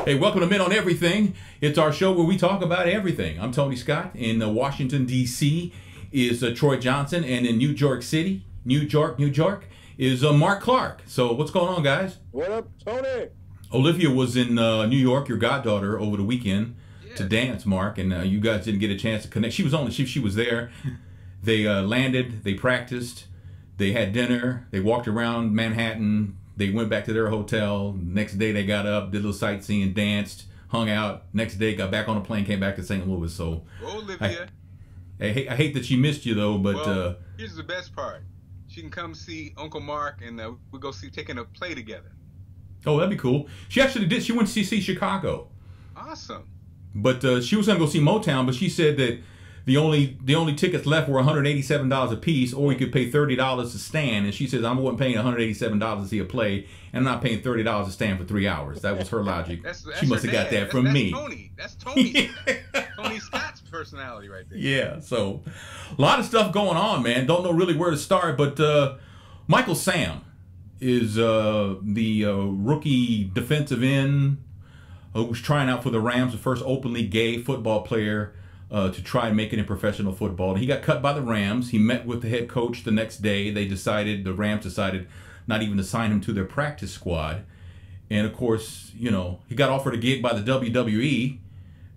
Hey, welcome to Men on Everything. It's our show where we talk about everything. I'm Tony Scott. In Washington, D.C. is Troy Johnson. And in New York City, New York, is Mark Clark. So what's going on, guys? What up, Tony? Olivia was in New York, your goddaughter, over the weekend to dance, Mark. And you guys didn't get a chance to connect. She was there. They landed. They practiced. They had dinner. They walked around Manhattan. They went back to their hotel. Next day they got up, did a little sightseeing, danced, hung out. Next day got back on a plane, came back to St. Louis. So, Olivia. I hate that she missed you though, but well, here's the best part: she can come see Uncle Mark, and we'll go taking a play together. Oh, that'd be cool. She actually did. She went to see Chicago. Awesome. But she was gonna go see Motown, but she said that the only tickets left were $187 a piece, or you could pay $30 to stand. And she says, I wasn't paying $187 to see a play, and I'm not paying $30 to stand for 3 hours. That was her logic. that's she must have got that from me. Tony. That's Tony. Tony Scott's personality right there. Yeah, so a lot of stuff going on, man. Don't know really where to start, but Michael Sam is the rookie defensive end who's trying out for the Rams, the first openly gay football player to try and make it in professional football. He got cut by the Rams. He met with the head coach the next day. The Rams decided not even to sign him to their practice squad. And of course, you know, he got offered a gig by the WWE.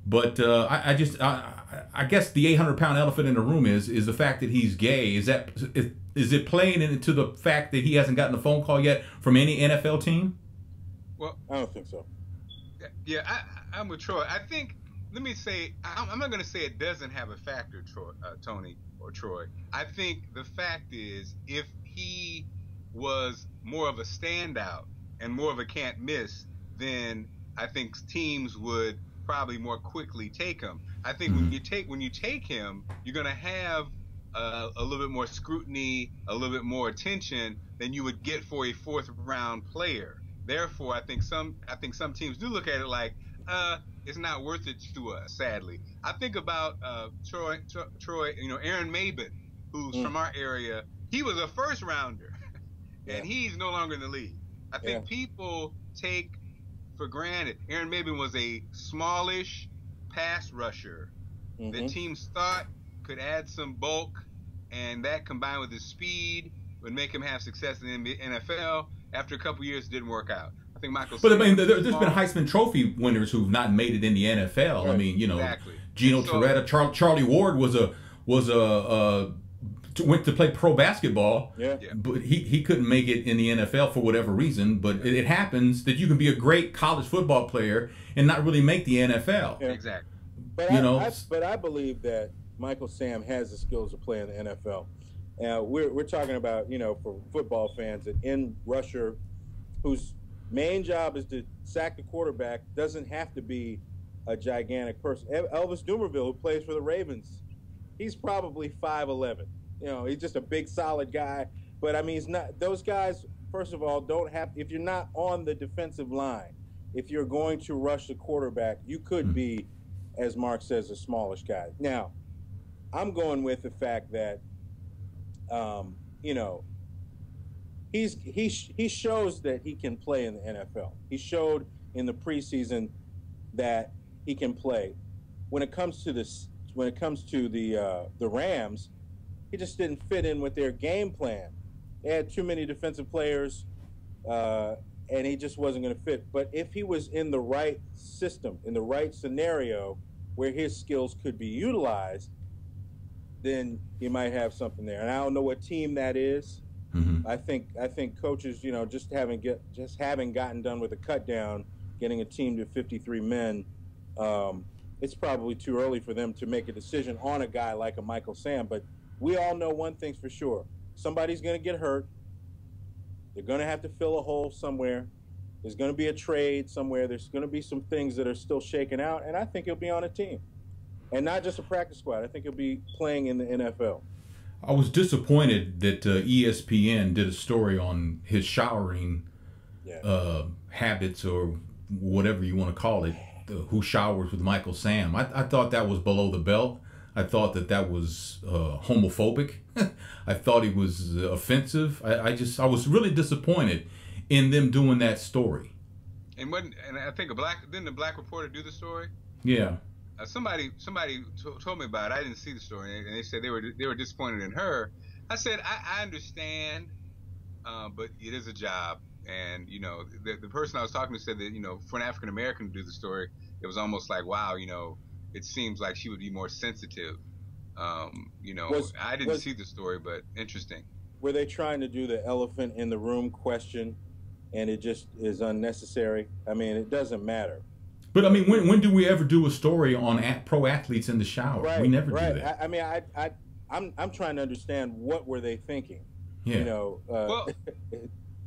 But I guess the 800-pound elephant in the room is the fact that he's gay. Is it playing into the fact that he hasn't gotten a phone call yet from any NFL team? Well, I don't think so. Yeah, I'm with Troy. I think. Let me say, I'm not going to say it doesn't have a factor, Tony or Troy. I think the fact is, if he was more of a standout and more of a can't miss, then I think teams would probably more quickly take him. I think when you take him, you're going to have a little bit more scrutiny, a little bit more attention than you would get for a fourth-round player. Therefore, I think some teams do look at it like, it's not worth it to us, sadly. I think about Troy, you know, Aaron Maben, who's from our area. He was a first rounder, and he's no longer in the league. I think people take for granted. Aaron Maben was a smallish pass rusher that teams thought could add some bulk, and that combined with his speed would make him have success in the NFL. After a couple years, it didn't work out. But I mean, there's been Heisman Trophy winners who've not made it in the NFL. Right. I mean, you know, Gino Torretta, Charlie Ward went to play pro basketball. But he couldn't make it in the NFL for whatever reason. But it happens that you can be a great college football player and not really make the NFL. Yeah. Exactly. But but I believe that Michael Sam has the skills to play in the NFL. Now we're talking about, you know, for football fans, an end rusher who's main job is to sack the quarterback, doesn't have to be a gigantic person. Elvis Dumervil, who plays for the Ravens, he's probably 5'11". You know, he's just a big, solid guy. But, I mean, he's not. Those guys, first of all, don't have – if you're not on the defensive line, if you're going to rush the quarterback, you could be, as Mark says, a smallish guy. Now, I'm going with the fact that, you know, he shows that he can play in the NFL. He showed in the preseason that he can play. When it comes to the Rams, he just didn't fit in with their game plan. They had too many defensive players, and he just wasn't going to fit. But if he was in the right system, in the right scenario, where his skills could be utilized, then he might have something there. And I don't know what team that is. I think coaches, you know, just having gotten done with a cut down, getting a team to 53 men, it's probably too early for them to make a decision on a guy like a Michael Sam. But we all know one thing's for sure: somebody's going to get hurt. They're going to have to fill a hole somewhere. There's going to be a trade somewhere. There's going to be some things that are still shaking out, and I think he'll be on a team, and not just a practice squad. I think he'll be playing in the NFL. I was disappointed that ESPN did a story on his showering habits, or whatever you want to call it, who showers with Michael Sam. I thought that was below the belt. I thought that was homophobic. I thought he was offensive. I was really disappointed in them doing that story. And I think didn't a black reporter do the story? Yeah. Somebody told me about it. I didn't see the story, and they said they were disappointed in her. I said I understand, but it is a job, and you know the person I was talking to said that, you know, for an African American to do the story, it was almost like, wow, you know, it seems like she would be more sensitive. You know, I didn't see the story, but interesting. Were they trying to do the elephant in the room question, and it just is unnecessary? I mean, it doesn't matter. But I mean, when do we ever do a story on pro athletes in the shower? Right, we never do right. that. I mean, I'm trying to understand, what were they thinking? Yeah. You know. Well,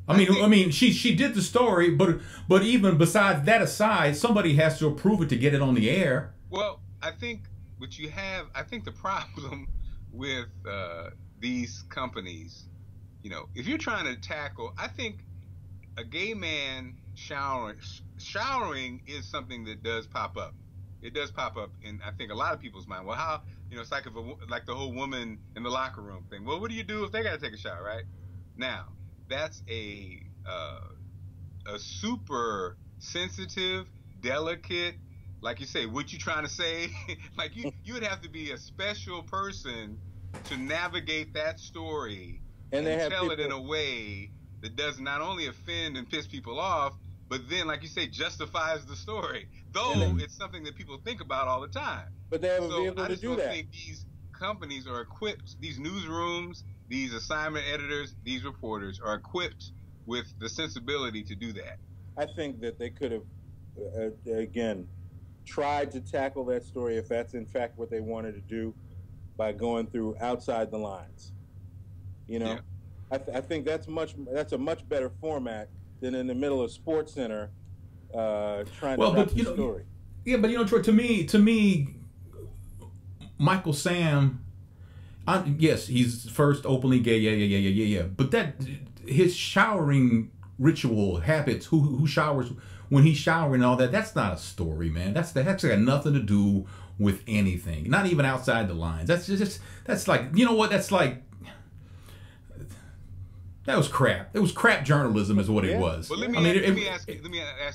I mean, she did the story, but even besides that aside, somebody has to approve it to get it on the air. Well, I think the problem with these companies, you know, if you're trying to tackle, I think a gay man showering is something that does pop up. It does pop up in, I think, a lot of people's mind. Well, how, you know, it's like like the whole woman in the locker room thing. Well, what do you do if they got to take a shower, right? Now, that's a super sensitive, delicate, like you say, what you trying to say? Like you would have to be a special person to navigate that story and tell it in a way that does not only offend and piss people off, but then, like you say, justifies the story. Though it's something that people think about all the time. But they have a vehicle to do that. I just don't think these companies are equipped, these newsrooms, these assignment editors, these reporters are equipped with the sensibility to do that. I think that they could have, again, tried to tackle that story, if that's in fact what they wanted to do, by going through outside the lines. You know, yeah. I think that's a much better format than in the middle of Sports Center trying to tell the story. Yeah, but you know, Troy, to me, Michael Sam, yes, he's first openly gay, yeah. But that his showering ritual habits, who showers when he's showering and all that, that's not a story, man. That's got nothing to do with anything. Not even outside the lines. That's like, you know what? That's like, that was crap. It was crap journalism, is what it was. But let me ask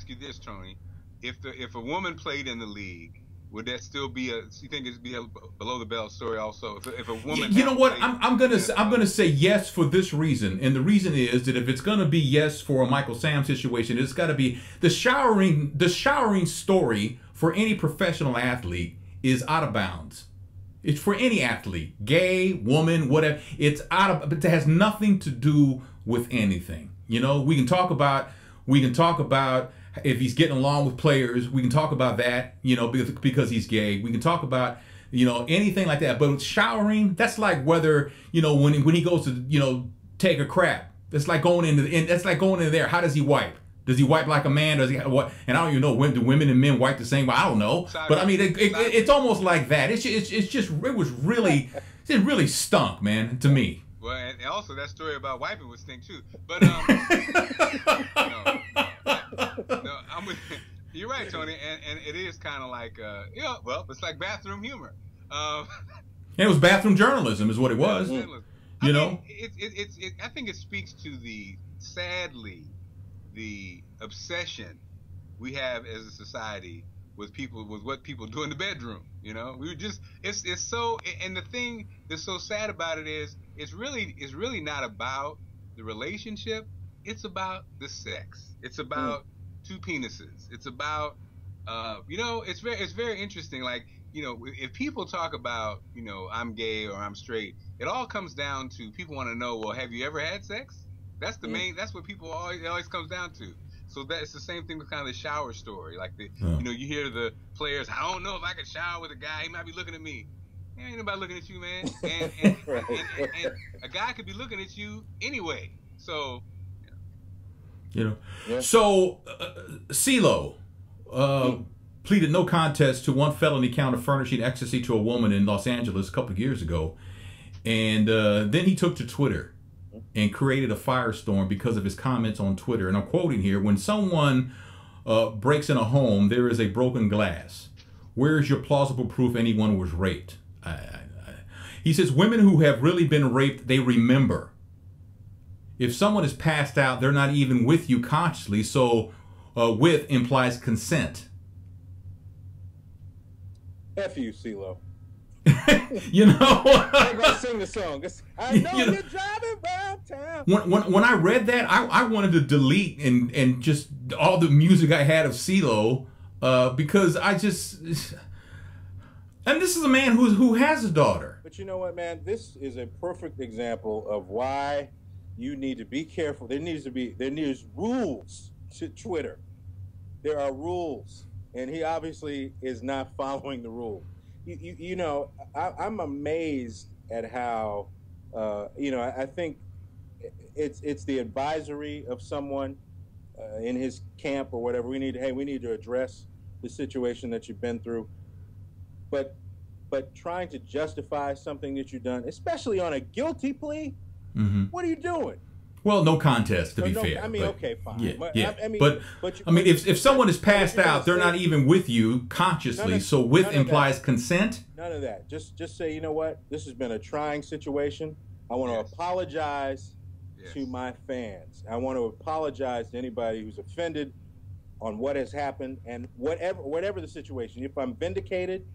you this, Tony. If a woman played in the league, would that still be you think it'd be a below the belt story also? If a woman, you know what? I'm gonna say yes for this reason, and the reason is that if it's gonna be yes for a Michael Sam situation, it's got to be the showering story for any professional athlete is out of bounds. It's for any athlete, gay, woman, whatever. It has nothing to do with anything. You know, we can talk about if he's getting along with players. We can talk about that, you know, because he's gay. We can talk about, you know, anything like that. But with showering, that's like whether, you know, when he goes to, you know, take a crap. That's like going into there. How does he wipe? Does he wipe like a man? Does he what? And I don't even know. Do women and men wipe the same way? I don't know. But I mean, it's almost like that. It really stunk, man, to me. Well, and also that story about wiping would stink too. But you're right, Tony, and it is kind of like well, it's like bathroom humor. It was bathroom journalism, is what it was. You know, I think it speaks to sadly the obsession we have as a society with what people do in the bedroom. You know, it's so, and the thing that's so sad about it is it's really not about the relationship. It's about the sex. It's about two penises. It's about you know, it's very interesting. Like, you know, if people talk about, you know, I'm gay or I'm straight, it all comes down to people want to know, well, have you ever had sex? That's the main. That's what people always comes down to. So it's the same thing with kind of the shower story. Like you know, you hear the players, I don't know if I could shower with a guy. He might be looking at me. Ain't nobody looking at you, man. And a guy could be looking at you anyway. So, you know. Yeah. So, Cee Lo pleaded no contest to one felony count of furnishing ecstasy to a woman in Los Angeles a couple of years ago, and then he took to Twitter and created a firestorm because of his comments on Twitter. And I'm quoting here: "When someone breaks in a home, there is a broken glass. Where is your plausible proof anyone was raped?" He says, "Women who have really been raped, they remember. If someone is passed out, they're not even with you consciously. So with implies consent. F you, Cee Lo. You know, I'm gonna sing the song. I know You know, you're driving around town. when I read that, I wanted to delete and just all the music I had of Cee Lo, because I just, and this is a man who has a daughter. But you know what, man? This is a perfect example of why you need to be careful. There needs rules to Twitter. There are rules, and he obviously is not following the rule. You know, I'm amazed at how, you know, I think it's the advisory of someone in his camp or whatever. We need to address the situation that you've been through, but trying to justify something that you've done, especially on a guilty plea, what are you doing? Well, no contest, to be fair. I mean, but, okay, fine. Yeah. I mean, but if someone is passed out, they're not even with you consciously. So with implies consent. None of that. Just say, you know what? This has been a trying situation. I want to apologize to my fans. I want to apologize to anybody who's offended on what has happened, and whatever the situation. If I'm vindicated,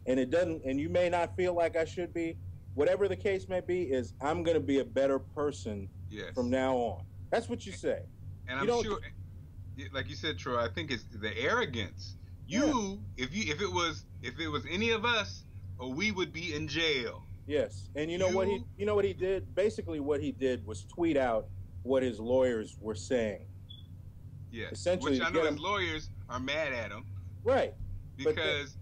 and it doesn't, and you may not feel like I should be, whatever the case may be, is I'm going to be a better person from now on. That's what you say. And I'm sure, like you said, Troy, I think it's the arrogance. If it was any of us, we would be in jail. Yes, and you know what he did? Basically, what he did was tweet out what his lawyers were saying. Yes, essentially, which I know his lawyers are mad at him. Right. Because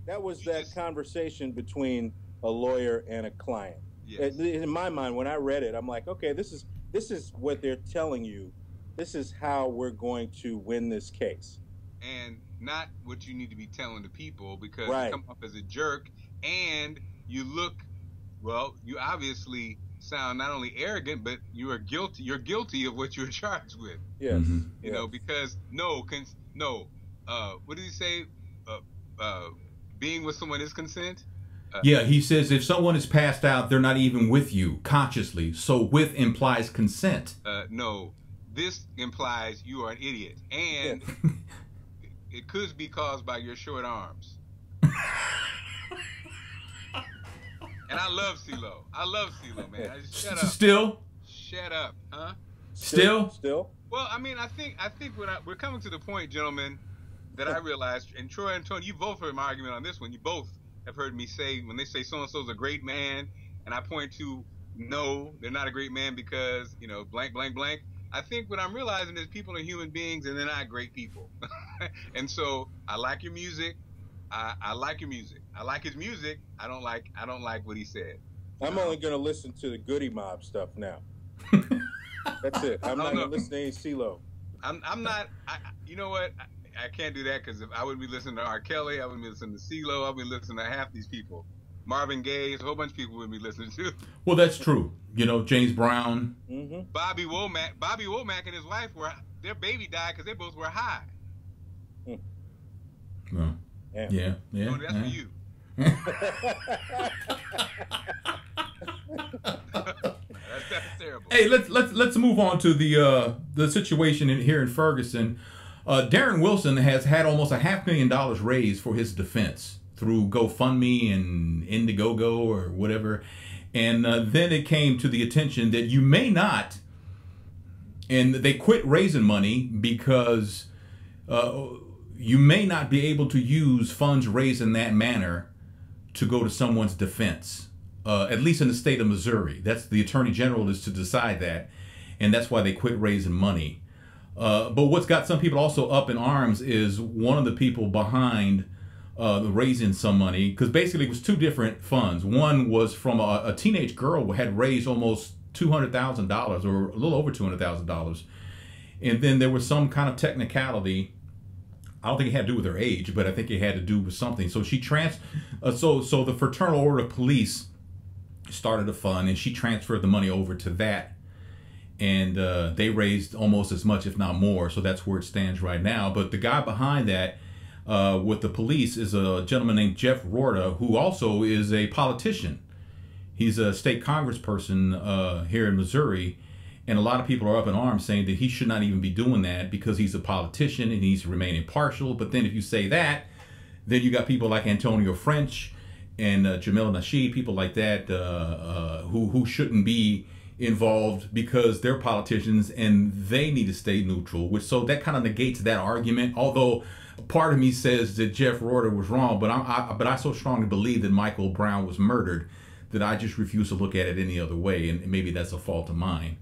that was that conversation between a lawyer and a client. Yes. In my mind, when I read it, I'm like, okay, this is what they're telling you. This is how we're going to win this case. And not what you need to be telling the people, because you come off as a jerk, and you obviously sound not only arrogant, but you are guilty. You're guilty of what you're charged with. Yes. You know, because what did he say? Being with someone is consent. He says if someone is passed out, they're not even with you consciously. So with implies consent. No, this implies you are an idiot, and it could be caused by your short arms. And I love Cee Lo. Man. Shut up. Still? Shut up, huh? Still? Well, I mean, I think we're coming to the point, gentlemen, that I realized, and Troy and Tony, you both heard my argument on this one. You both have heard me say, when they say so-and-so's a great man, and I point to, no, they're not a great man because, you know, blank, blank, blank. I think what I'm realizing is people are human beings and they're not great people. And so I like your music. I like your music. I like his music. I don't like what he said. I'm only going to listen to the Goody Mob stuff now. That's it. I'm not going to listen to any Cee Lo. I'm not. You know what? I can't do that, because if I wouldn't be listening to R. Kelly, I wouldn't be listening to Cee Lo, I would be listening to half these people. Marvin Gaye, a whole bunch of people would be listening to. Well, that's true. You know, James Brown. Bobby Womack and his wife their baby died because they both were high. Well, yeah. Tony, that's for you. That's terrible. Hey, let's move on to the situation here in Ferguson. Darren Wilson has had almost $500,000 raised for his defense through GoFundMe and Indiegogo or whatever. And then it came to the attention that you may not, and they quit raising money because you may not be able to use funds raised in that manner to go to someone's defense, at least in the state of Missouri. That's the Attorney General is to decide that, and that's why they quit raising money. But what's got some people also up in arms is one of the people behind raising some money, because basically it was two different funds. One was from a teenage girl who had raised almost $200,000 or a little over $200,000. And then there was some kind of technicality. I don't think it had to do with her age, but I think it had to do with something. So she so the Fraternal Order of Police started a fund, and she transferred the money over to that. And they raised almost as much, if not more. So that's where it stands right now. But the guy behind that with the police is a gentleman named Jeff Rorta, who also is a politician. He's a state congressperson here in Missouri. And a lot of people are up in arms saying that he should not even be doing that because he's a politician and he's remain impartial. But then if you say that, then you got people like Antonio French and Jamil Nasheed, people like that who shouldn't be involved because they're politicians and they need to stay neutral. Which so that kind of negates that argument. Although part of me says that Jeff Rorter was wrong, but I so strongly believe that Michael Brown was murdered that I just refuse to look at it any other way. And maybe that's a fault of mine.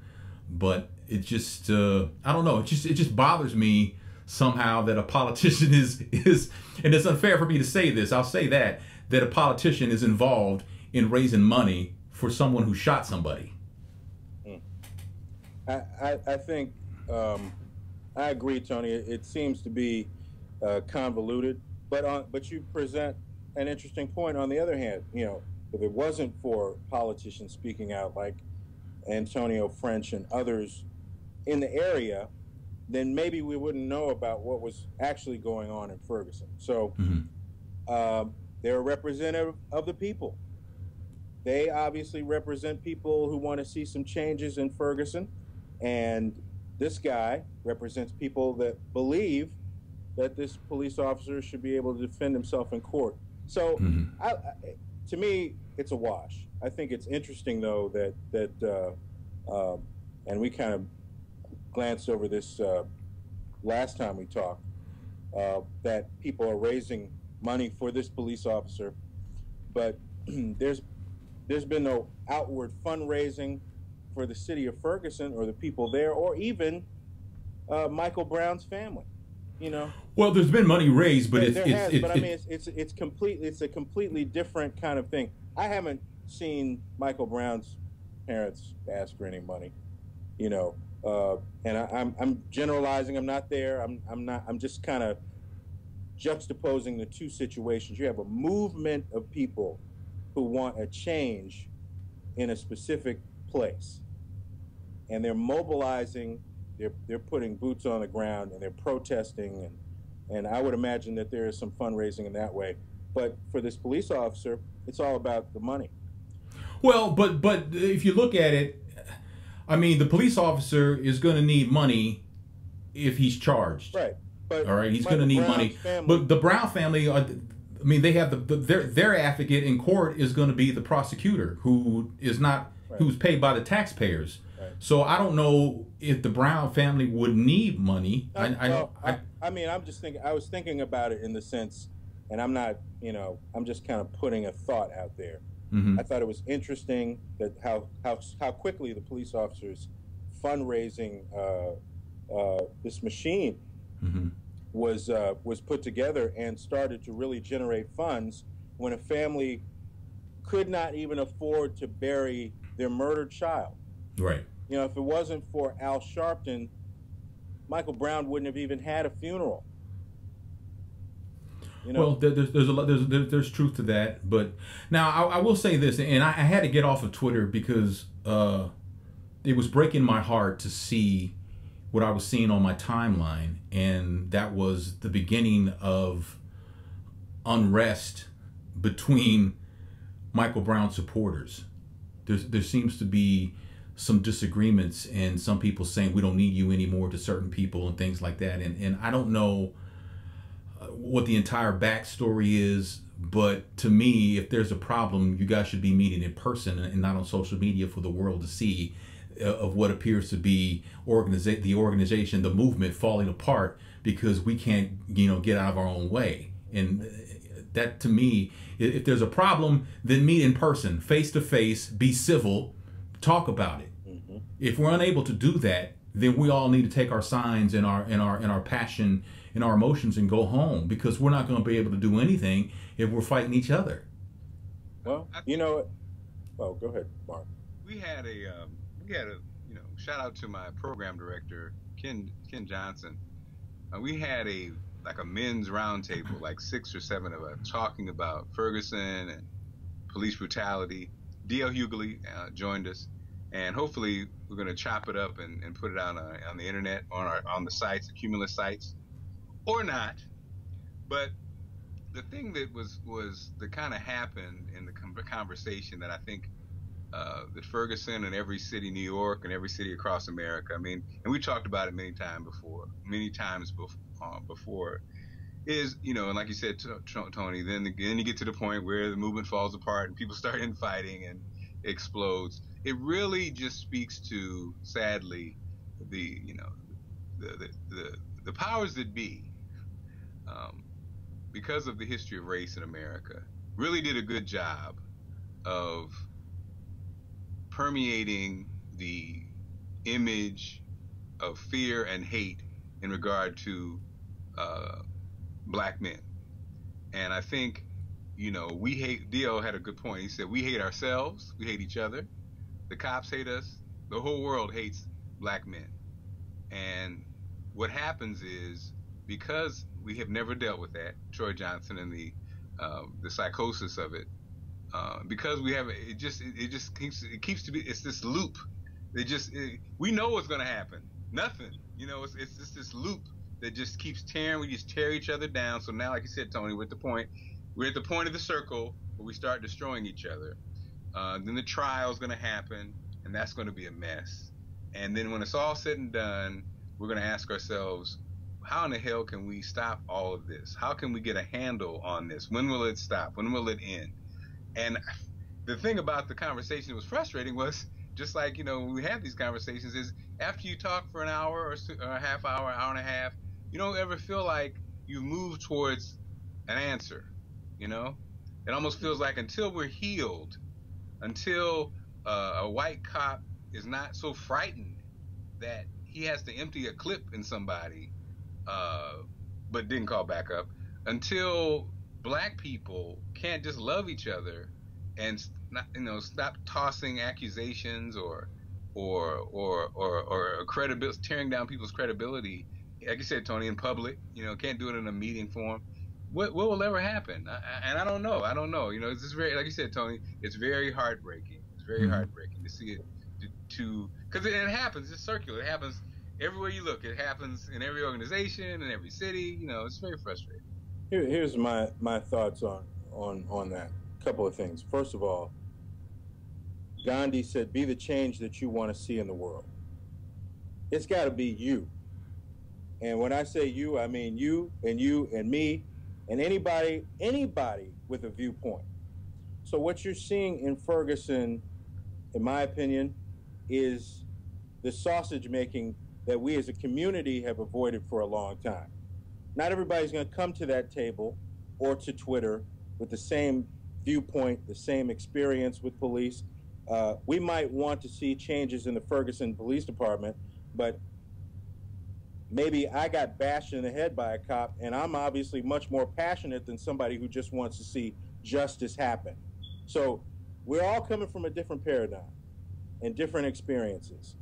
But it just I don't know. It just bothers me somehow that a politician is and it's unfair for me to say this. I'll say that a politician is involved in raising money for someone who shot somebody. I think I agree, Tony. It seems to be convoluted, but you present an interesting point. On the other hand, if it wasn't for politicians speaking out like Antonio French and others in the area, then maybe we wouldn't know about what was actually going on in Ferguson. So they're a representative of the people. They obviously represent people who want to see some changes in Ferguson. And this guy represents people that believe that this police officer should be able to defend himself in court. So to me, it's a wash. I think it's interesting, though, that and we kind of glanced over this last time we talked, that people are raising money for this police officer, but there's been no outward fundraising for the city of Ferguson or the people there, or even Michael Brown's family. Well, there's been money raised, but it's a completely different kind of thing. I haven't seen Michael Brown's parents ask for any money, and I'm generalizing. I'm not there. I'm just kind of juxtaposing the two situations. You have a movement of people who want a change in a specific place, and they're mobilizing. They're putting boots on the ground and they're protesting, and I would imagine that there is some fundraising in that way. But for this police officer, it's all about the money. Well, but if you look at it, I mean, the police officer is going to need money if he's charged. Right. But all right, he's going to need money. But the Brown family, they have their advocate in court is going to be the prosecutor, who is not who's paid by the taxpayers. Right. So I don't know if the Brown family would need money. I mean, I'm just thinking. I was thinking about it in the sense, and I'm not. I'm just kind of putting a thought out there. I thought it was interesting that how quickly the police officers fundraising this machine was put together and started to really generate funds when a family could not even afford to bury their murdered child. Right. If it wasn't for Al Sharpton, Michael Brown wouldn't have even had a funeral. Well, there's truth to that, but now I will say this, and I had to get off of Twitter because it was breaking my heart to see what I was seeing on my timeline, and that was the beginning of unrest between Michael Brown supporters. There seems to be some disagreements, and some people saying we don't need you anymore to certain people and things like that, and I don't know what the entire backstory is, but to me, if there's a problem, you guys should be meeting in person and not on social media for the world to see of what appears to be the organization, the movement falling apart because we can't, get out of our own way. And that, to me, if there's a problem, then meet in person, face to face, be civil, talk about it. If we're unable to do that, then we all need to take our signs and our passion and our emotions and go home, because we're not going to be able to do anything if we're fighting each other. Well, oh, go ahead, Mark. We had a shout out to my program director, Ken Johnson. We had a men's roundtable, like 6 or 7 of us, talking about Ferguson and police brutality. D.L. Hughley joined us, and hopefully we're going to chop it up and put it out on the internet, on the sites, the Cumulus sites, or not. But the thing that was that kind of happened in the conversation that I think that Ferguson and every city, New York and every city across America. I mean, and we talked about it many times before, is, and like you said, Tony, then you get to the point where the movement falls apart and people start infighting and explodes. It really just speaks to, sadly, the the powers that be, because of the history of race in America, really did a good job of permeating the image of fear and hate in regard to black men. And I think, we hate, Dio had a good point. He said, we hate ourselves, we hate each other, the cops hate us, the whole world hates black men. And what happens is, because we have never dealt with that, Troy Johnson, and the psychosis of it, because we have, it keeps to be, it's this loop. We know what's going to happen. Nothing, it's just this loop that just keeps tearing. We just tear each other down. So now, like you said, Tony, we're at the point of the circle where we start destroying each other. Then the trial's going to happen, and that's going to be a mess. And then when it's all said and done, we're going to ask ourselves, how in the hell can we stop all of this? How can we get a handle on this? When will it stop? When will it end? And the thing about the conversation that was frustrating was, just like, when we have these conversations, is after you talk for an hour or a half hour, hour and a half, you don't ever feel like you've moved towards an answer. It almost feels like until we're healed, until a white cop is not so frightened that he has to empty a clip in somebody, but didn't call back up, until black people can't just love each other and stop tossing accusations or credibility, tearing down people's credibility, like you said, Tony, in public. Can't do it in a meeting form. What will ever happen? And I don't know. It's just very, like you said, Tony, it's very heartbreaking. It's very heartbreaking to see it, because it happens. It's circular. It happens everywhere you look. It happens in every organization, in every city. It's very frustrating. Here's my thoughts on that. Couple of things. First of all, Gandhi said, "Be the change that you want to see in the world." It's got to be you. And when I say you, I mean you and me and anybody with a viewpoint. So what you're seeing in Ferguson, in my opinion, is the sausage making that we as a community have avoided for a long time. Not everybody's going to come to that table or to Twitter with the same viewpoint, the same experience with police. We might want to see changes in the Ferguson Police Department, but maybe I got bashed in the head by a cop, and I'm obviously much more passionate than somebody who just wants to see justice happen. So we're all coming from a different paradigm and different experiences,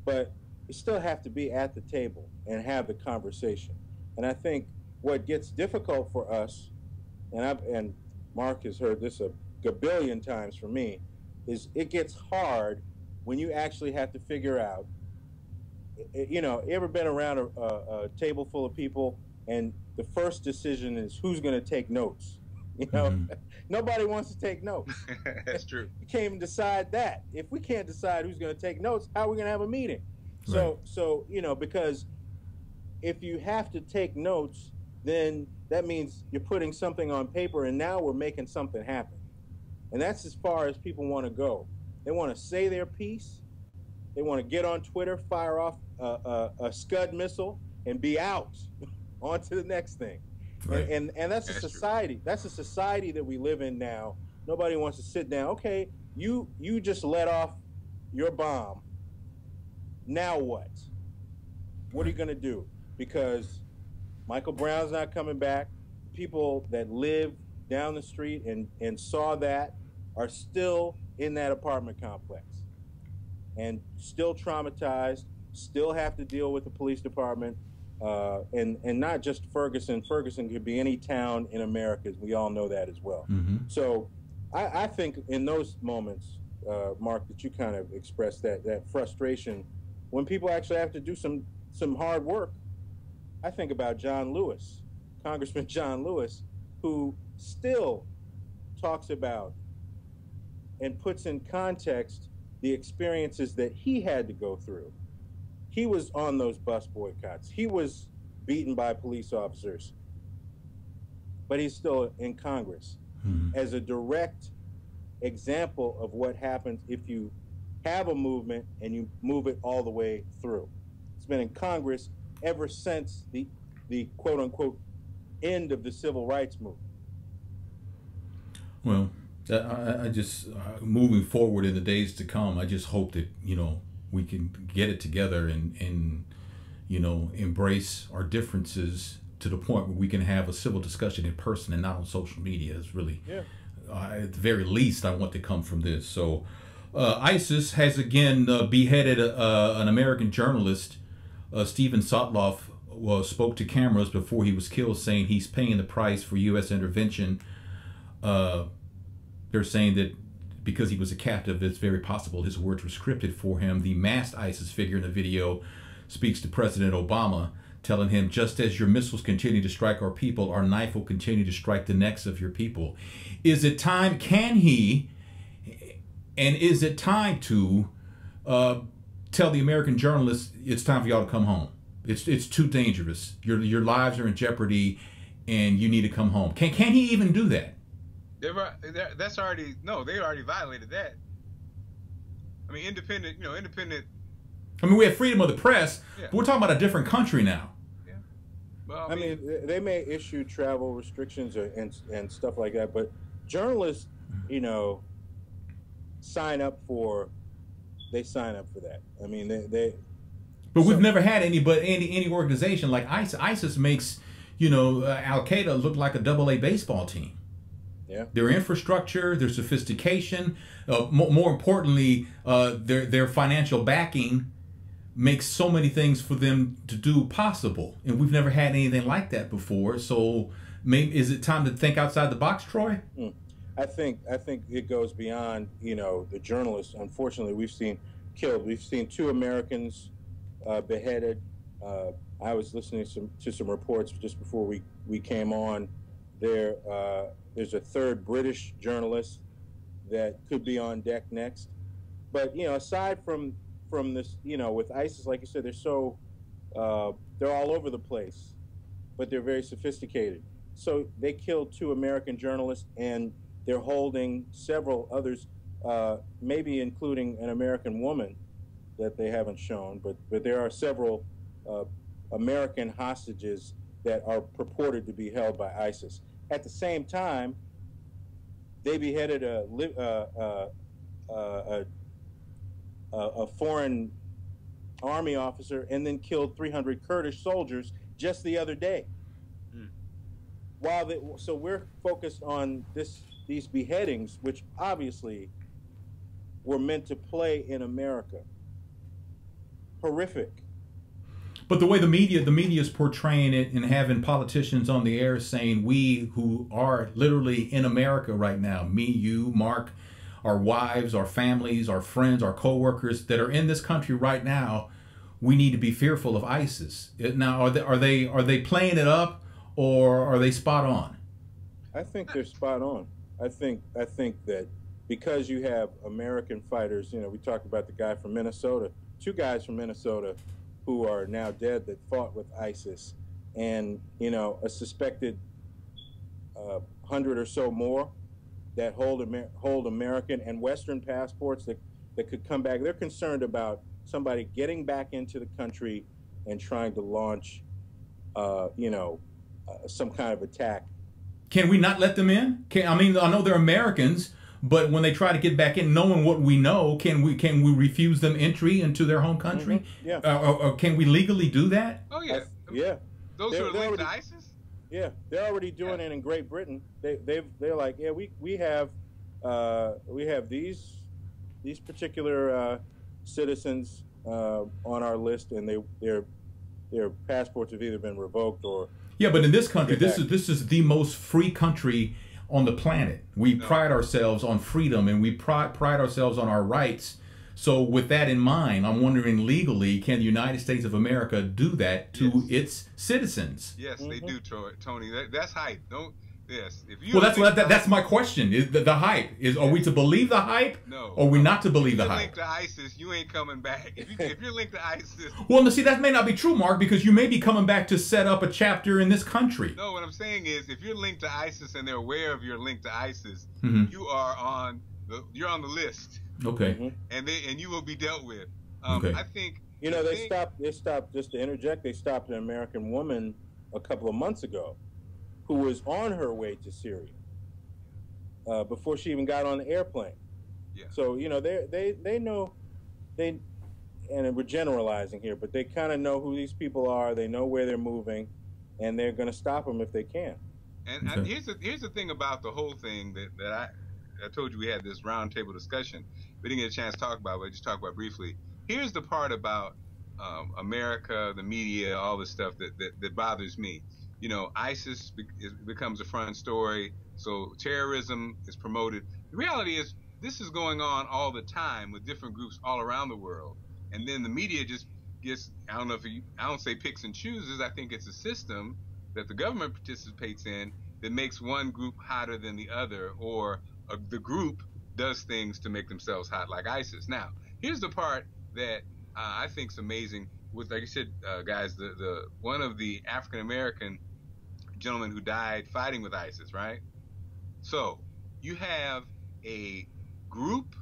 but we still have to be at the table and have the conversation. And I think what gets difficult for us, and Mark has heard this a gabillion times from me, is it gets hard when you actually have to figure out, you ever been around a table full of people and the first decision is who's going to take notes? Nobody wants to take notes. That's true. We can't even decide that. If we can't decide who's going to take notes, how are we going to have a meeting? Right. So because if you have to take notes, then that means you're putting something on paper, and now we're making something happen. And that's as far as people want to go. They want to say their piece. They want to get on Twitter, fire off a Scud missile, and be out. On to the next thing. Right. And that's a society. True. That's a society that we live in now. Nobody wants to sit down. Okay, you just let off your bomb. Now what? What are you going to do? Because Michael Brown's not coming back. People that live down the street and saw that are still in that apartment complex and still traumatized, still have to deal with the police department, and not just Ferguson. Ferguson could be any town in America. We all know that as well. Mm-hmm. So I think in those moments, Mark, that you kind of expressed that frustration when people actually have to do some hard work. I think about John Lewis, Congressman John Lewis, who still talks about and puts in context the experiences that he had to go through. He was on those bus boycotts. He was beaten by police officers, but he's still in Congress as a direct example of what happens if you have a movement and you move it all the way through. It's been in Congress ever since the quote unquote end of the civil rights movement. Well, I just moving forward in the days to come, I just hope that, you know, we can get it together and you know, embrace our differences to the point where we can have a civil discussion in person and not on social media. Is really, at the very least, I want to come from this. So ISIS has again beheaded an American journalist. Stephen Sotloff spoke to cameras before he was killed, saying he's paying the price for U.S. intervention. They're saying that because he was a captive, it's very possible his words were scripted for him. The masked ISIS figure in the video speaks to President Obama, telling him, just as your missiles continue to strike our people, our knife will continue to strike the necks of your people. Is it time, is it time to tell the American journalists it's time for y'all to come home? It's too dangerous. Your lives are in jeopardy and you need to come home. Can he even do that? They already violated that. I mean, independent. I mean, we have freedom of the press, but we're talking about a different country now. Yeah. Well, I mean, they may issue travel restrictions and stuff like that, but journalists, you know, sign up for that. I mean, But we've never had any organization like ISIS. ISIS makes, you know, Al Qaeda look like a AA baseball team. Yeah. Their infrastructure, their sophistication, more importantly, their financial backing makes so many things for them to do possible, and we've never had anything like that before. So, maybe is it time to think outside the box, Troy? I think it goes beyond, you know, the journalists. Unfortunately, we've seen killed. We've seen 2 Americans beheaded. I was listening to some reports just before we came on. There's a 3rd British journalist that could be on deck next. But, you know, aside from this, you know, with ISIS, like you said, they're all over the place, but they're very sophisticated. So they killed 2 American journalists, and they're holding several others, maybe including an American woman that they haven't shown, but there are several American hostages that are purported to be held by ISIS. At the same time, they beheaded a foreign army officer and then killed 300 Kurdish soldiers just the other day. So we're focused on these beheadings, which obviously were meant to play in America. Horrific. But the way the media is portraying it and having politicians on the air saying we who are literally in America right now, me, you, Mark, our wives, our families, our friends, our co-workers that are in this country right now, we need to be fearful of ISIS. Now, are they playing it up, or are they spot on? I think they're spot on. I think that because you have American fighters, you know, we talked about the guy from Minnesota, 2 guys from Minnesota who are now dead that fought with ISIS, and, you know, a suspected 100 or so more that hold American and Western passports that could come back. They're concerned about somebody getting back into the country and trying to launch, you know, some kind of attack. Can we not let them in? I mean, I know they're Americans, but when they try to get back in, knowing what we know, can we refuse them entry into their home country? Yeah. Or can we legally do that? Oh yeah. Yeah. Those who are linked to ISIS. Yeah, they're already doing it in Great Britain. They're like, yeah, we have these particular citizens on our list, and their passports have either been revoked or. Yeah, but in this country, this is the most free country on the planet. We pride ourselves on freedom, and we pride ourselves on our rights. So with that in mind, I'm wondering legally, can the United States of America do that to its citizens? Yes, they do, Tony. That's hype. Yes. If you Well, that's my question. Is the hype is? Are we to believe the hype? No. Or are we not to believe the If you're hype? linked to ISIS, you ain't coming back. If you're linked to ISIS. Well, no, see, that may not be true, Mark, because you may be coming back to set up a chapter in this country. No, what I'm saying is, if you're linked to ISIS and they're aware of your link to ISIS, Mhm. you're on the list. Okay. Mm-hmm. And you will be dealt with. Okay. I think. They stopped. Just to interject, they stopped an American woman a couple of months ago, who was on her way to Syria before she even got on the airplane. Yeah. So they know, and we're generalizing here, but they kind of know who these people are. They know where they're moving, and they're going to stop them if they can. And Okay. here's the thing about the whole thing that I told you we had this roundtable discussion. We didn't get a chance to talk about, but I just talked about briefly. Here's the part about America, the media, all this stuff that bothers me. ISIS becomes a front story, so terrorism is promoted. The reality is, this is going on all the time with different groups all around the world, and then the media just gets, I don't say picks and chooses. I think it's a system that the government participates in that makes one group hotter than the other, or the group does things to make themselves hot, like ISIS. Now, here's the part that I think is amazing. With, like you said, guys, the one of the African American gentlemen who died fighting with ISIS, right? So you have a group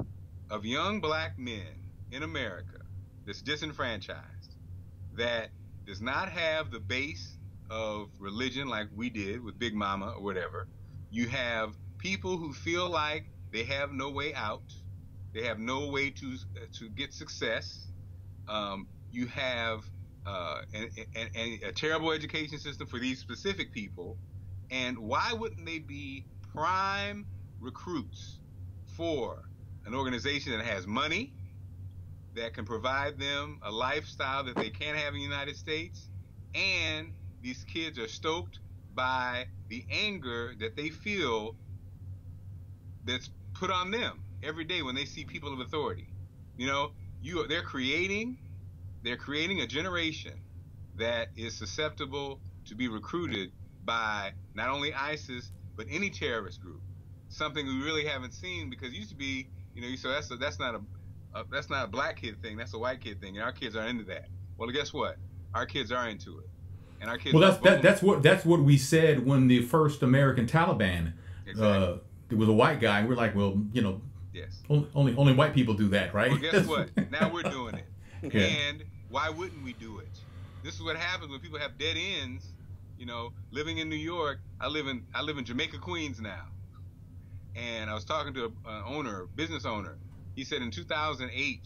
of young black men in America that's disenfranchised, that does not have the base of religion like we did with Big Mama or whatever. You have people who feel like they have no way out, they have no way to get success. You have a terrible education system for these specific people, and why wouldn't they be prime recruits for an organization that has money, that can provide them a lifestyle that they can't have in the United States, and these kids are stoked by the anger that they feel that's put on them every day when they see people of authority. They're creating a generation that is susceptible to be recruited by not only ISIS but any terrorist group. Something we really haven't seen, because it used to be, so that's not a black kid thing, that's a white kid thing, and our kids are into that. Well, guess what? Our kids are into it, and our kids. Well, that's what we said when the first American Taliban. Exactly. It was a white guy, and we're like, well, Yes. only white people do that, right? Well, guess what? Now we're doing it. Yeah. And why wouldn't we do it? This is what happens when people have dead ends. Living in New York, I live in Jamaica, Queens now. And I was talking to a business owner. He said in 2008,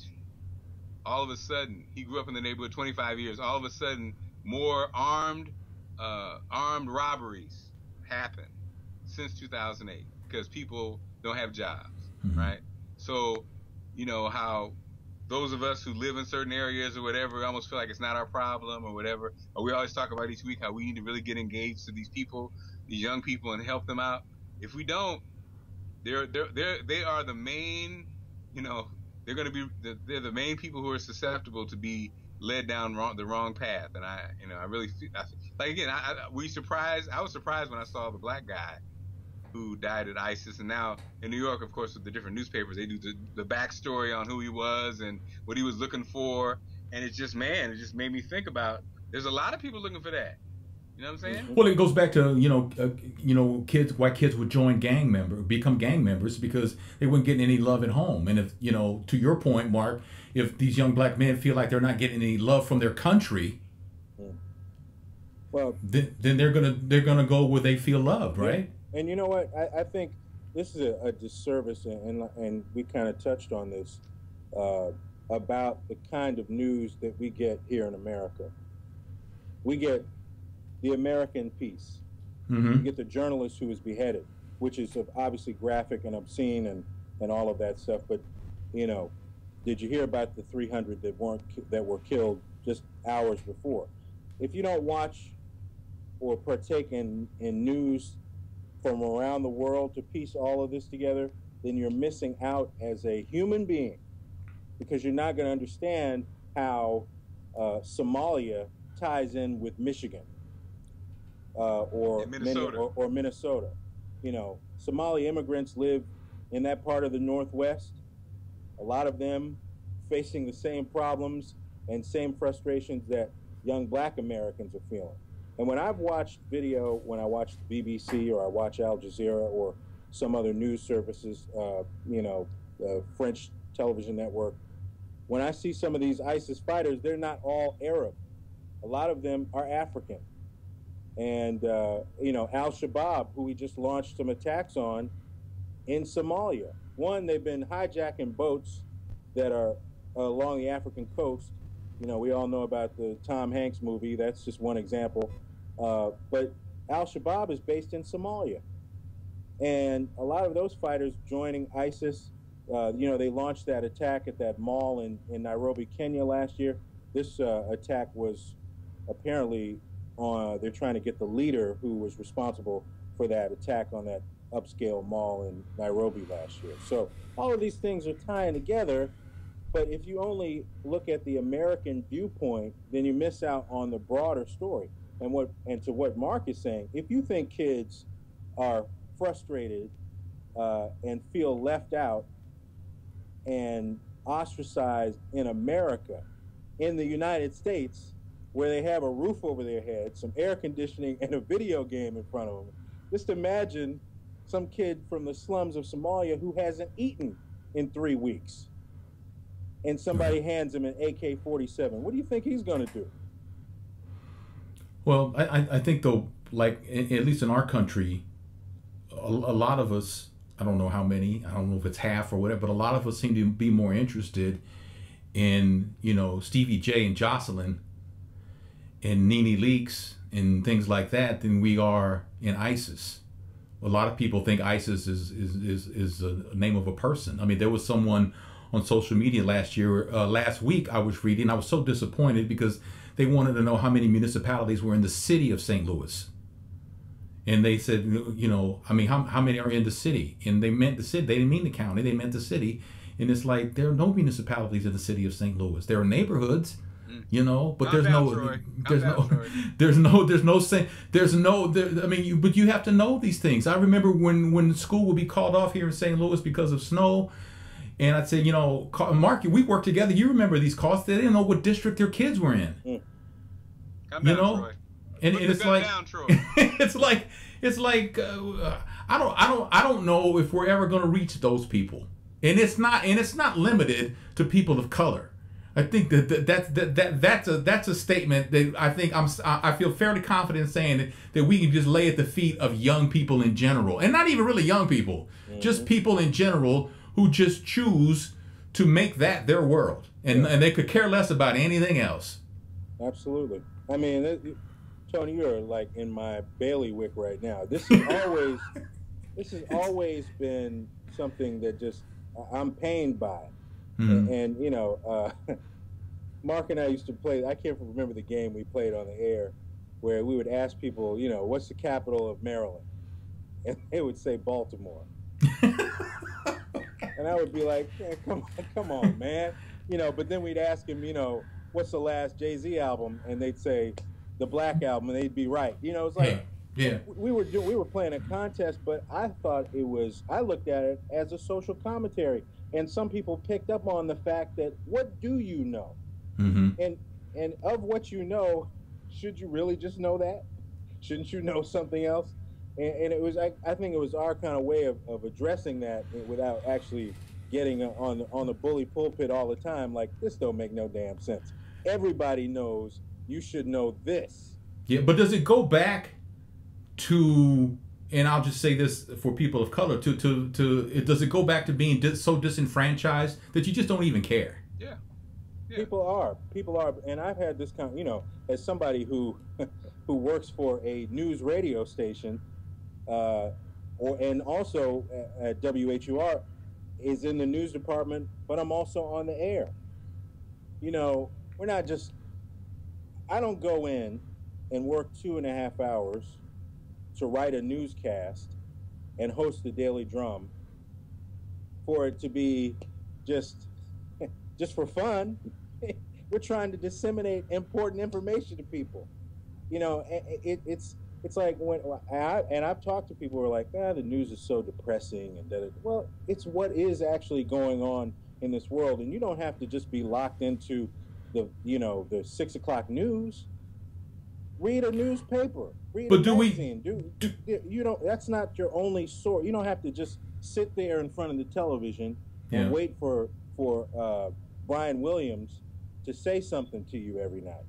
all of a sudden, he grew up in the neighborhood 25 years. All of a sudden, more armed robberies happen since 2008 because people don't have jobs, right? So, how those of us who live in certain areas or whatever almost feel like it's not our problem or whatever. Or we always talk about each week how we need to really get engaged to these people, these young people, and help them out. If we don't, they are the main, they're going to be they're the main people who are susceptible to be led down the wrong path. And I really feel like, again, I was surprised when I saw the black guy who died at ISIS, and now in New York, of course, with the different newspapers, they do the backstory on who he was and what he was looking for, and it just made me think about, there's a lot of people looking for that. You know what I'm saying? Well, it goes back to why kids would become gang members because they wouldn't get any love at home, and if to your point, Mark, if these young black men feel like they're not getting any love from their country, well, then they're gonna go where they feel loved, right? Yeah. And you know what? I think this is a disservice, and we kind of touched on this about the kind of news that we get here in America. We get the American piece. Mm-hmm. We get the journalist who was beheaded, which is obviously graphic and obscene and all of that stuff. But did you hear about the 300 that were killed just hours before? If you don't watch or partake in news from around the world to piece all of this together, then you're missing out as a human being, because you're not going to understand how Somalia ties in with Michigan or Minnesota. Minnesota. Somali immigrants live in that part of the Northwest. A lot of them facing the same problems and same frustrations that young black Americans are feeling. And when I've watched video, when I watch the BBC or I watch Al Jazeera or some other news services, French television network, when I see some of these ISIS fighters, they're not all Arab. A lot of them are African. And, Al-Shabaab, who we just launched some attacks on in Somalia. One, they've been hijacking boats that are along the African coast. We all know about the Tom Hanks movie. That's just one example. But Al-Shabaab is based in Somalia. And a lot of those fighters joining ISIS, they launched that attack at that mall in Nairobi, Kenya last year. This attack was apparently they're trying to get the leader who was responsible for that attack on that upscale mall in Nairobi last year. So all of these things are tying together, but if you only look at the American viewpoint, then you miss out on the broader story. And to what Mark is saying, if you think kids are frustrated and feel left out and ostracized in America, in the United States, where they have a roof over their head, some air conditioning, and a video game in front of them. Just imagine some kid from the slums of Somalia who hasn't eaten in 3 weeks, and somebody hands him an AK-47. What do you think he's going to do? Well, I think, though, like, at least in our country, a lot of us, I don't know how many, I don't know if it's half or whatever, but a lot of us seem to be more interested in, Stevie J and Jocelyn and Nene Leakes and things like that than we are in ISIS. A lot of people think ISIS is the name of a person. I mean, there was someone on social media last week I was reading. I was so disappointed because they wanted to know how many municipalities were in the city of St. Louis. And they said, how many are in the city? And they meant the city. They didn't mean the county. They meant the city. And it's like, there are no municipalities in the city of St. Louis. There are neighborhoods. But there's but you have to know these things. I remember when school would be called off here in St. Louis because of snow, and I'd say, Mark, we worked together. You remember these calls? They didn't know what district their kids were in. Troy. And it's like, it's like I don't know if we're ever going to reach those people, and it's not limited to people of color. I think that's a statement that I feel fairly confident in saying that we can just lay at the feet of young people in general, and not even really young people, just people in general who just choose to make that their world, and they could care less about anything else. Absolutely. I mean, Tony, you're like in my bailiwick right now. This has always been something that just I'm pained by. And Mark and I used to play, I can't remember the game we played on the air, where we would ask people, what's the capital of Maryland? And they would say Baltimore. And I would be like, yeah, come on, man. But then we'd ask him, what's the last Jay-Z album? And they'd say the Black Album, and they'd be right. It's like, we were playing a contest, but I looked at it as a social commentary. And some people picked up on the fact that, what do you know? And of what you know, should you really just know that? Shouldn't you know something else? And it was, I think it was our kind of way of addressing that without actually getting on the bully pulpit all the time. Like, this don't make no damn sense. Everybody knows you should know this. Yeah, but does it go back to, and I'll just say this for people of color, does it go back to being so disenfranchised that you just don't even care? Yeah. People are, and I've had this kind of, as somebody who works for a news radio station, and also at WHUR, is in the news department, but I'm also on the air. We're not just, I don't go in and work 2.5 hours to write a newscast and host the Daily Drum for it to be just for fun. We're trying to disseminate important information to people. It's It's like and I've talked to people who are like, the news is so depressing, and that. Well, it's what is actually going on in this world, and you don't have to just be locked into the 6 o'clock news. Read a newspaper. Read But a do magazine. we? You don't. That's not your only source. You don't have to just sit there in front of the television and wait for Brian Williams to say something to you every night.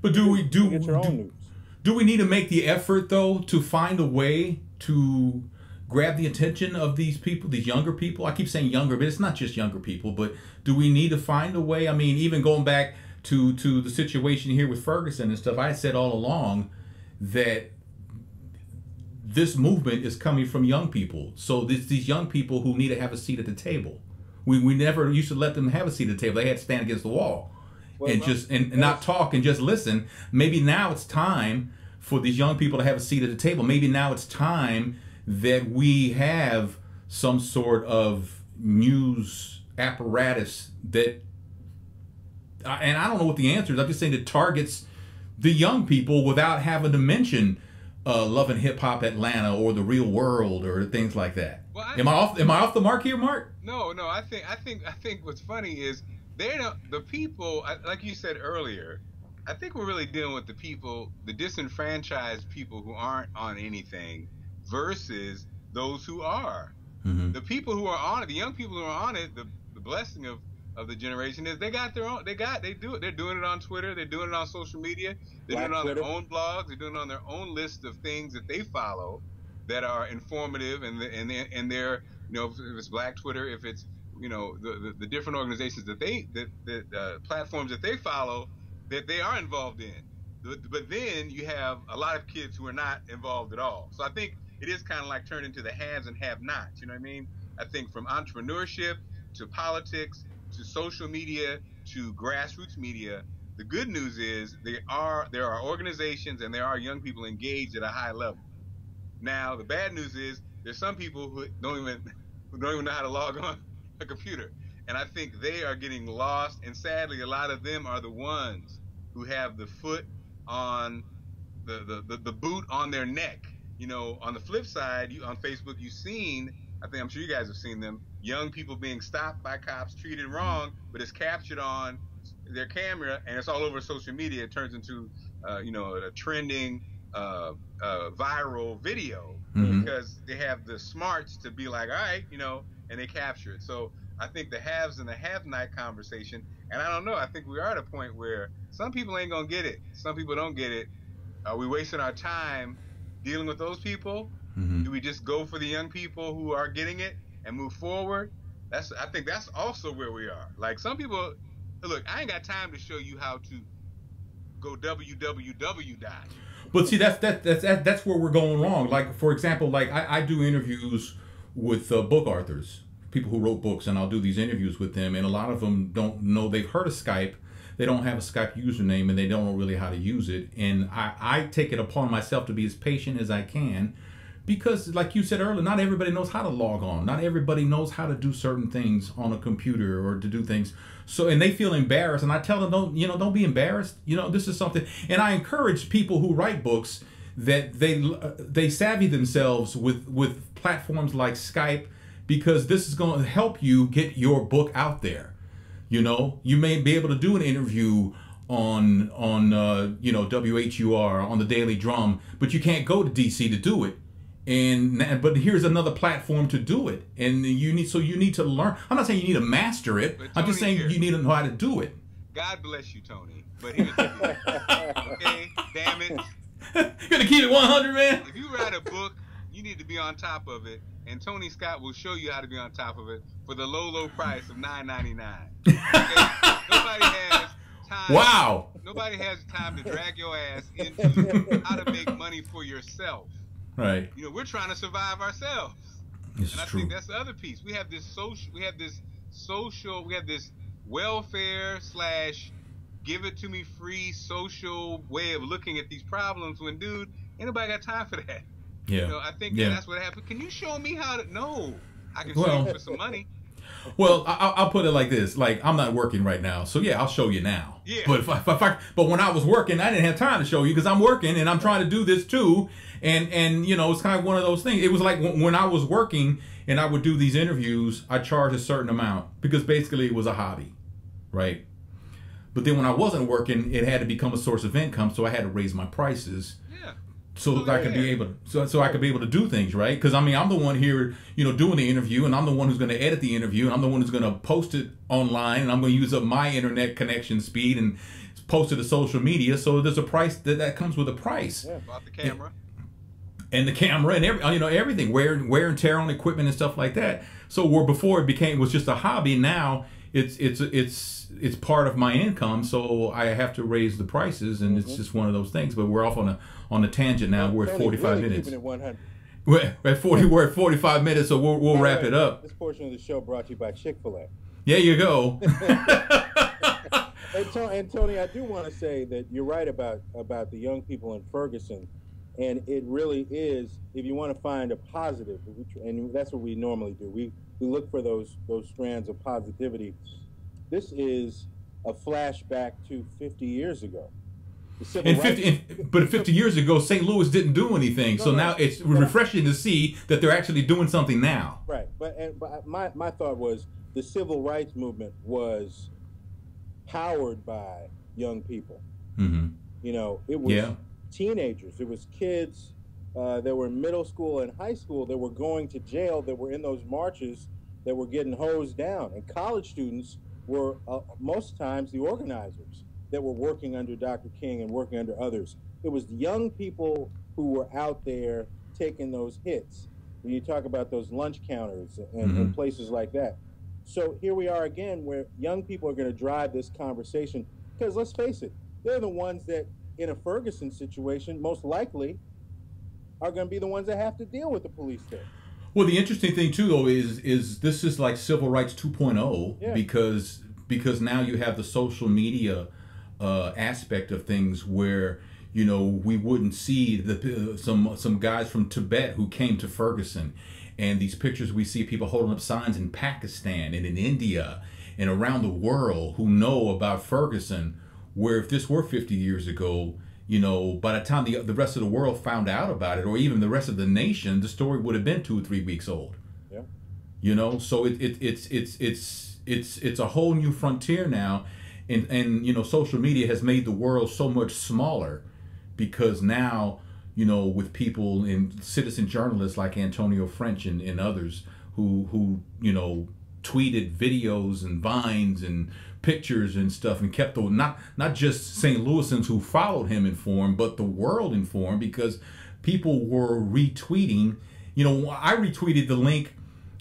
But get your own news? Do we need to make the effort, though, to find a way to grab the attention of these people, these younger people? I keep saying younger, but it's not just younger people. But do we need to find a way? I mean, even going back to the situation here with Ferguson and stuff, I said all along that this movement is coming from young people. So these young people who need to have a seat at the table. We never used to let them have a seat at the table. They had to stand against the wall. And not talk and just listen. Maybe now it's time for these young people to have a seat at the table. Maybe now it's time that we have some sort of news apparatus that, and I don't know what the answer is. I'm just saying that targets the young people without having to mention Love and Hip Hop Atlanta or The Real World or things like that. Well, am I off the mark here, Mark? No. I think what's funny is the people, like you said earlier, I think we're really dealing with the people, the disenfranchised people who aren't on anything versus those who are. Mm-hmm. The people who are on it, the young people who are on it, the blessing of the generation is they got their own, they do it. They're doing it on Twitter. They're doing it on social media. They're doing it on their own blogs. They're doing it on their own list of things that they follow that are informative and they're, if it's Black Twitter, if it's, the different organizations that platforms that they follow that they are involved in. But then you have a lot of kids who are not involved at all. So I think it is kind of like turned into the haves and have-nots. You know what I mean? I think from entrepreneurship to politics to social media to grassroots media, the good news is there are organizations and there are young people engaged at a high level. Now the bad news is there's some people who don't even know how to log on a computer, and I think they are getting lost, and sadly a lot of them are the ones who have the foot on the boot on their neck. On the flip side, on Facebook you've seen, I'm sure you guys have seen them, young people being stopped by cops, treated wrong, but it's captured on their camera and it's all over social media. It turns into a trending viral video because they have the smarts to be like, all right, and they capture it. So I think the haves and the have-not conversation, and I don't know, I think we are at a point where some people ain't gonna get it. Some people don't get it. Are we wasting our time dealing with those people? Mm-hmm. Do we just go for the young people who are getting it and move forward? I think that's also where we are. Like some people, look, I ain't got time to show you how to go www. But see, that's where we're going wrong. Like, for example, like I do interviews with book authors, people who wrote books, and I'll do these interviews with them, and a lot of them don't know, they've heard of Skype, they don't have a Skype username, and they don't know really how to use it. And I take it upon myself to be as patient as I can, because like you said earlier, not everybody knows how to log on. Not everybody knows how to do certain things on a computer or to do things. So, and they feel embarrassed, and I tell them, don't be embarrassed. This is something, and I encourage people who write books that they savvy themselves with platforms like Skype, because this is going to help you get your book out there. You may be able to do an interview on WHUR, on the Daily Drum, but you can't go to DC to do it. But here's another platform to do it, and you need to learn. I'm not saying you need to master it. Tony, I'm just saying you need to know how to do it. God bless you, Tony. But here's the deal. Okay, damn it. Gonna keep it 100, man. If you write a book, you need to be on top of it, and Tony Scott will show you how to be on top of it for the low price of $9.99. Okay? Nobody has time. Wow. Nobody has time to drag your ass into how to make money for yourself. Right. We're trying to survive ourselves. It's and I true. think that's the other piece. We have this welfare / give it to me free social way of looking at these problems when, dude, ain't nobody got time for that. Yeah. I think that's what happened. Can you show me how to? No. I can show you for some money. Well, I'll put it like this: like I'm not working right now, so yeah, I'll show you now. Yeah. But but when I was working, I didn't have time to show you because I'm working and I'm trying to do this too. And you know, it's kind of one of those things. It was like when I was working and I would do these interviews, I charged a certain amount because basically it was a hobby, right? But then when I wasn't working, it had to become a source of income, so I had to raise my prices. Yeah. So I could be able so I could be able to do things, right? Because I mean, I'm the one here, you know, doing the interview, and I'm the one who's going to edit the interview, and I'm the one who's going to post it online, and I'm going to use up my internet connection speed and post it to social media. So there's a price that comes with a price. Yeah. About the camera. And the camera and everything, wear and tear on equipment and stuff like that. So where before it was just a hobby, now it's part of my income. So I have to raise the prices, and it's just one of those things. But we're off on a tangent now. We're at 45 minutes. Keeping it 100. We're at 45 minutes, so we'll wrap it up. This portion of the show brought to you by Chick-fil-A. There you go. And Tony, I do want to say that you're right about the young people in Ferguson. And it really is, if you want to find a positive, and that's what we normally do. We look for those strands of positivity. This is a flashback to 50 years ago. But 50 years ago, St. Louis didn't do anything. So now it's refreshing to see that they're actually doing something now. Right. But my thought was the civil rights movement was powered by young people. Mm-hmm. You know, it was teenagers. It was kids that were in middle school and high school that were going to jail, that were in those marches, that were getting hosed down. And college students were most times the organizers that were working under Dr. King and working under others. It was the young people who were out there taking those hits. When you talk about those lunch counters and places like that. So here we are again, where young people are going to drive this conversation. Because let's face it, they're the ones that, in a Ferguson situation, most likely are going to be the ones that have to deal with the police there. Well, the interesting thing too, though, is this is like civil rights 2.0 because now you have the social media aspect of things where, you know, we wouldn't see some guys from Tibet who came to Ferguson, and these pictures we see people holding up signs in Pakistan and in India and around the world who know about Ferguson. Where if this were 50 years ago, you know, by the time the rest of the world found out about it, or even the rest of the nation, the story would have been 2 or 3 weeks old. Yeah. You know, so it's a whole new frontier now, and you know, social media has made the world so much smaller, because now, you know, with people and citizen journalists like Antonio French and others who you know tweeted videos and vines and pictures and stuff, and kept the not just St. Louisans who followed him informed, but the world informed, because people were retweeting. You know, I retweeted the link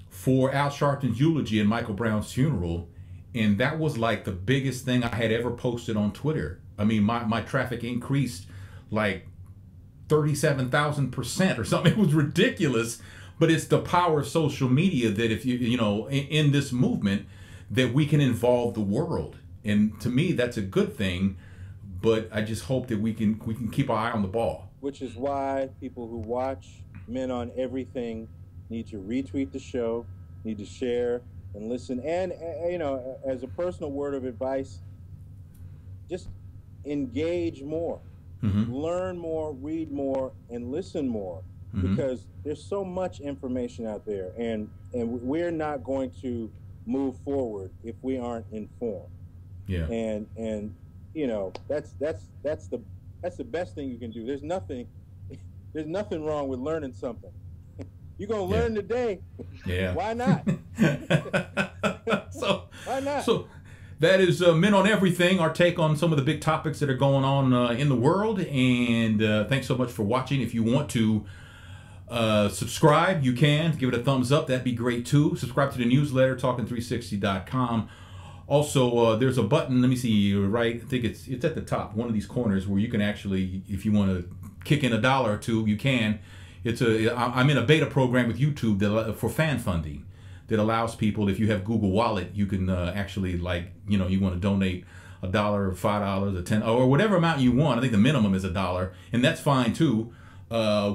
for Al Sharpton's eulogy and Michael Brown's funeral, and that was like the biggest thing I had ever posted on Twitter. I mean, my traffic increased like 37,000% or something. It was ridiculous. But it's the power of social media that if you know, in this movement, that we can involve the world. And to me, that's a good thing. But I just hope that we can keep our eye on the ball. Which is why people who watch Men on Everything need to retweet the show, need to share and listen. And, you know, as a personal word of advice, just engage more, learn more, read more, and listen more. Because there's so much information out there, and we're not going to move forward if we aren't informed. Yeah. And you know, that's the best thing you can do. There's nothing wrong with learning something. You're gonna learn today. Yeah. Why not? So why not? So that is Men on Everything, our take on some of the big topics that are going on in the world. And thanks so much for watching. If you want to subscribe, you can. Give it a thumbs up. That'd be great too. Subscribe to the newsletter, talking360.com. Also, there's a button, let me see, right? I think it's at the top, one of these corners, where you can actually, if you want to kick in $1 or $2, you can. I'm in a beta program with YouTube for fan funding that allows people, if you have Google Wallet, you can actually, like, you know, you want to donate $1 or $5 or $10 or whatever amount you want. I think the minimum is $1, and that's fine too.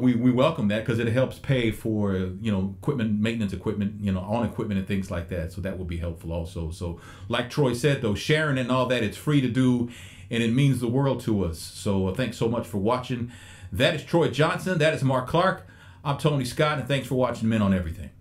we welcome that because it helps pay for equipment, maintenance equipment, on equipment and things like that. So that will be helpful also. So like Troy said, though, sharing and all that, it's free to do, and it means the world to us. So thanks so much for watching. That is Troy Johnson. That is Mark Clark. I'm Tony Scott, and thanks for watching Men on Everything.